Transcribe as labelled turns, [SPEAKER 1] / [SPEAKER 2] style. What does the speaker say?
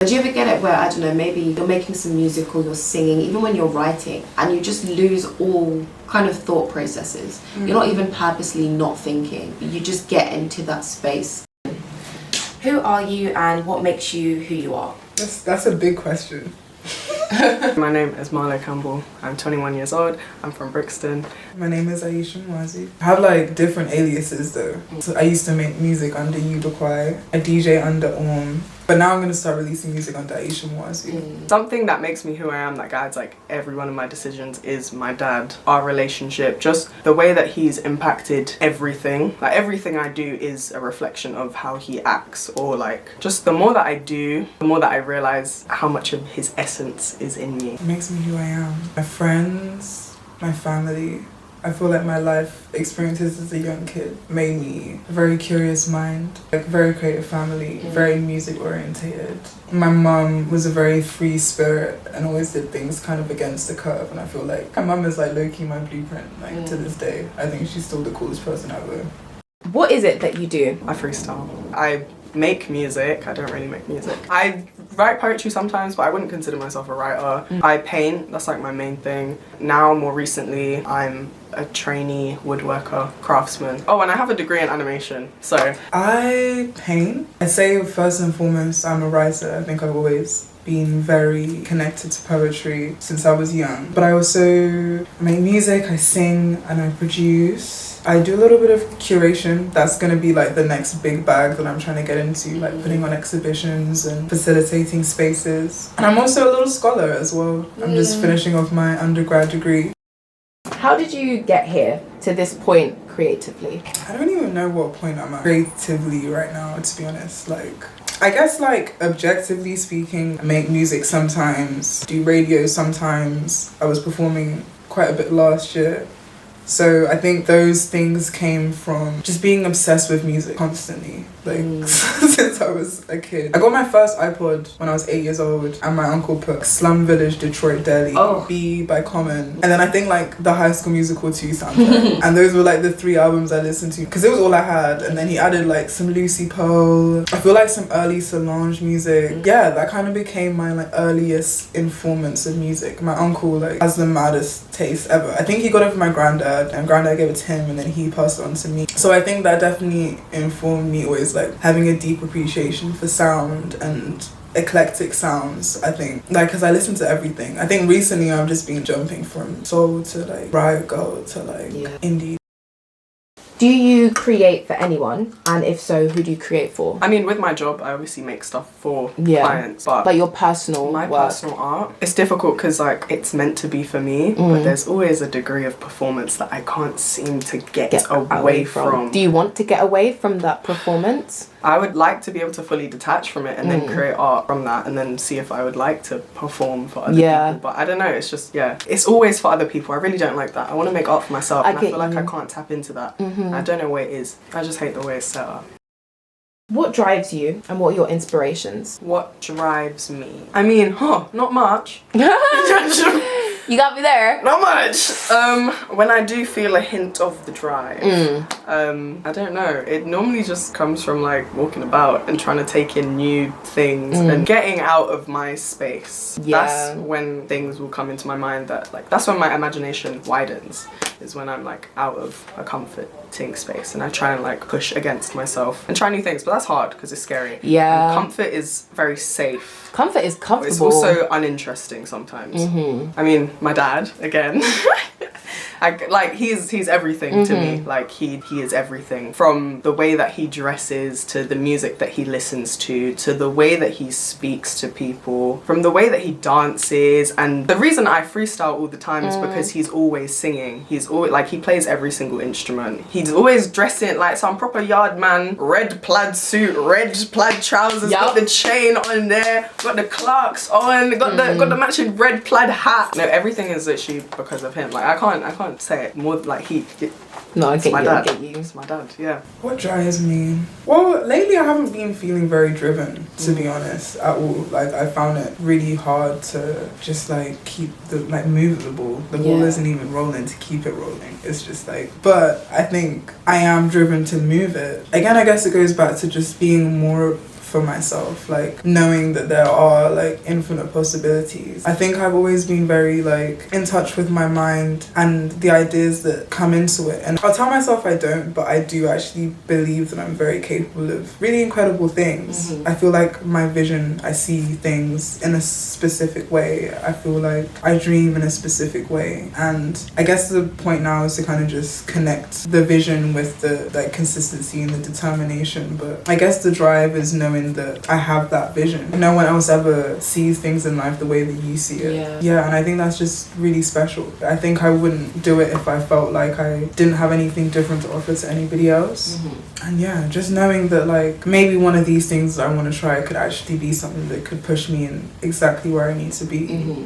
[SPEAKER 1] Do you ever get it where, I don't know, maybe you're making some music or you're singing, even when you're writing, and you just lose all kind of thought processes? You're not even purposely not thinking, you just get into that space. Who are you and what makes you who you are?
[SPEAKER 2] That's a big question.
[SPEAKER 3] My name is Marlo Campbell. I'm 21 years old. I'm from Brixton.
[SPEAKER 2] My name is Aisha Mwazi. I have like different aliases though. So I used to make music under Ubiquai, I DJ under but now I'm gonna start releasing music under Aisha Mwazi.
[SPEAKER 3] Something that makes me who I am, that guides like every one of my decisions, is my dad. Our relationship, just the way that he's impacted everything. Like everything I do is a reflection of how he acts, or like just the more that I do, the more that I realize how much of his essence is in me.
[SPEAKER 2] It makes me who I am. My friends, my family. I feel like my life experiences as a young kid made me a very curious mind, like very creative family, very music orientated. My mum was a very free spirit and always did things kind of against the curve, and I feel like my mum is like low-key my blueprint, like to this day. I think she's still the coolest person ever.
[SPEAKER 1] What is it that you do?
[SPEAKER 3] I freestyle. I make music. I don't really make music. I write poetry sometimes, but I wouldn't consider myself a writer. I paint, that's like my main thing. Now, more recently, I'm a trainee woodworker, craftsman. Oh, and I have a degree in animation, so.
[SPEAKER 2] I paint. I say first and foremost, I'm a writer. I think I've always been very connected to poetry since I was young. But I also make music, I sing, and I produce. I do a little bit of curation. That's gonna be like the next big bag that I'm trying to get into, like putting on exhibitions and facilitating spaces. And I'm also a little scholar as well. I'm just finishing off my undergrad degree.
[SPEAKER 1] How did you get here to this point creatively?
[SPEAKER 2] I don't even know what point I'm at creatively right now, to be honest. Like, I guess like objectively speaking, I make music sometimes, do radio sometimes. I was performing quite a bit last year. So I think those things came from just being obsessed with music constantly, like since I was a kid. I got my first iPod when I was 8 years old, and my uncle put Slum Village, Detroit Deli, B by Common, and then I think like the High School Musical 2 soundtrack. And those were like the 3 albums I listened to, because it was all I had. And then he added like some Lucy Pearl, I feel like some early Solange music. Yeah, that kind of became my like earliest informants of music. My uncle like has the maddest taste ever. I think he got it from my granddad, and granddad gave it to him, and then he passed it on to me. So I think that definitely informed me always like having a deep appreciation for sound and eclectic sounds. I think like because I listen to everything. I think recently I've just been jumping from soul to like riot girl to like indie.
[SPEAKER 1] Do you create for anyone? And if so, who do you create for?
[SPEAKER 3] I mean, with my job, I obviously make stuff for clients, but
[SPEAKER 1] your personal
[SPEAKER 3] my
[SPEAKER 1] work.
[SPEAKER 3] personal art, it's difficult because like it's meant to be for me, but there's always a degree of performance that I can't seem to get away from.
[SPEAKER 1] Do you want to get away from that performance?
[SPEAKER 3] I would like to be able to fully detach from it and then create art from that, and then see if I would like to perform for other people. But I don't know, it's just, it's always for other people. I really don't like that. I want to make art for myself, and I feel like I can't tap into that. I don't know what it is. I just hate the way it's set up.
[SPEAKER 1] What drives you and what are your inspirations?
[SPEAKER 3] What drives me? I mean, not much.
[SPEAKER 1] You got me there.
[SPEAKER 3] Not much. When I do feel a hint of the drive, I don't know. It normally just comes from like walking about and trying to take in new things and getting out of my space. That's when things will come into my mind that like, that's when my imagination widens, is when I'm like out of a comforting space and I try and like push against myself and try new things, but that's hard because it's scary. And comfort is very safe.
[SPEAKER 1] Comfort is comfortable.
[SPEAKER 3] It's also uninteresting sometimes. I mean, my dad, again, he's everything to me. Like he is everything, from the way that he dresses to the music that he listens to the way that he speaks to people, from the way that he dances. And the reason I freestyle all the time is because he's always singing. He's always like, he plays every single instrument. He's always dressing like some proper yard man, red plaid suit, red plaid trousers, got the chain on there, got the Clarks on, got the matching red plaid hat. No, everything is literally because of him. Like I can't say it more like
[SPEAKER 1] No, I get
[SPEAKER 3] my
[SPEAKER 1] you,
[SPEAKER 3] dad.
[SPEAKER 1] I get you.
[SPEAKER 3] It's my dad, yeah.
[SPEAKER 2] What drives me? Well, lately I haven't been feeling very driven, to be honest, at all. Like I found it really hard to just like keep move the ball. The ball isn't even rolling to keep it rolling. It's just like, but I think I am driven to move it. Again, I guess it goes back to just being more for myself, like knowing that there are like infinite possibilities. I think I've always been very like in touch with my mind and the ideas that come into it, and I'll tell myself I don't, but I do actually believe that I'm very capable of really incredible things. I feel like my vision, I see things in a specific way. I feel like I dream in a specific way, and I guess the point now is to kind of just connect the vision with the like consistency and the determination. But I guess the drive is knowing that I have that vision. No one else ever sees things in life the way that you see it. Yeah, and I think that's just really special. I think I wouldn't do it if I felt like I didn't have anything different to offer to anybody else. And yeah, just knowing that like maybe one of these things I want to try could actually be something that could push me in exactly where I need to be.